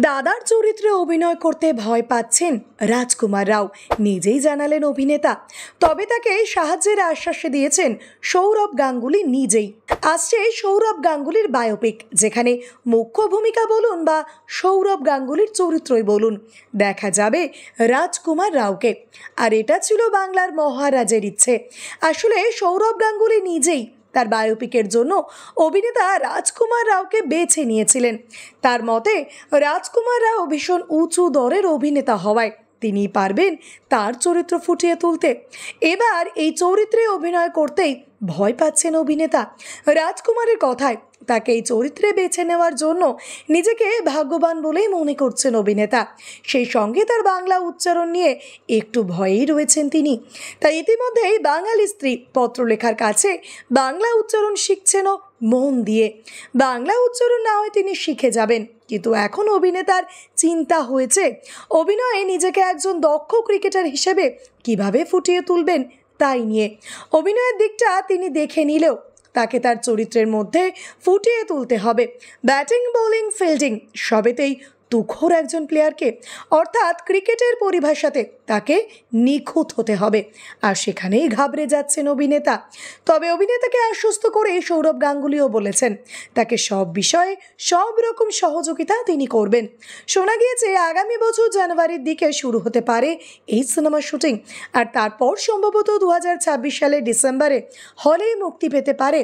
দাদার চরিত্রে অভিনয় করতে ভয় পাচ্ছেন রাজকুমার রাও নিজেই জানালেন অভিনেতা। তবে তাকে সাহায্যের আশ্বাস দিয়েছেন সৌরভ গাঙ্গুলি নিজেই। আসছে সৌরভ গাঙ্গুলির বায়োপিক, যেখানে মুখ্য ভূমিকা বলুন বা সৌরভ গাঙ্গুলির চরিত্রই বলুন, দেখা যাবে রাজকুমার রাওকে। আর এটা ছিল বাংলার মহারাজের ইচ্ছে। আসলে সৌরভ গাঙ্গুলি নিজেই তার বায়োপিকের জন্য অভিনেতা রাজকুমার রাওকে বেছে নিয়েছিলেন। তার মতে রাজকুমার রাও ভীষণ উঁচু দরের অভিনেতা হওয়ায় তিনি পারবেন তার চরিত্র ফুটিয়ে তুলতে। এবার এই চরিত্রে অভিনয় করতেই ভয় পাচ্ছেন অভিনেতা। রাজকুমারের কথায় তাকে এই চরিত্রে বেছে নেওয়ার জন্য নিজেকে ভাগ্যবান বলেই মনে করছেন অভিনেতা। সেই সঙ্গে তার বাংলা উচ্চারণ নিয়ে একটু ভয়েই রয়েছেন তিনি। তাই ইতিমধ্যেই বাঙালি স্ত্রী পত্রলেখার কাছে বাংলা উচ্চারণ শিখছেনও মন দিয়ে। বাংলা উচ্চারণ না হয় তিনি শিখে যাবেন, কিন্তু এখন অভিনেতার চিন্তা হয়েছে অভিনয়ে নিজেকে একজন দক্ষ ক্রিকেটার হিসেবে কিভাবে ফুটিয়ে তুলবেন তাই নিয়ে। অভিনয়ের দিকটা তিনি দেখে নিলেও তাকে তার চরিত্রের মধ্যে ফুটিয়ে তুলতে হবে। ব্যাটিং, বোলিং, ফিল্ডিং সবেতেই তুখোর একজন প্লেয়ারকে, অর্থাৎ ক্রিকেটের পরিভাষাতে তাকে নিখুঁত হতে হবে। আর সেখানেই ঘাবড়ে যাচ্ছেন অভিনেতা। তবে অভিনেতাকে আশ্বস্ত করে সৌরভ গাঙ্গুলিও বলেছেন তাকে সব বিষয়ে সব রকম সহযোগিতা তিনি করবেন। শোনা গিয়েছে আগামী বছর জানুয়ারির দিকে শুরু হতে পারে এই সিনেমার শুটিং। আর তারপর সম্ভবত 2026 সালের ডিসেম্বরে হলে মুক্তি পেতে পারে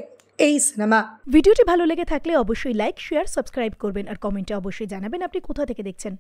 এই সিনেমা। ভিডিওটি ভালো লেগে থাকলে অবশ্যই লাইক, শেয়ার, সাবস্ক্রাইব করবেন আর কমেন্টে অবশ্যই জানাবেন আপনি কোথা থেকে দেখছেন।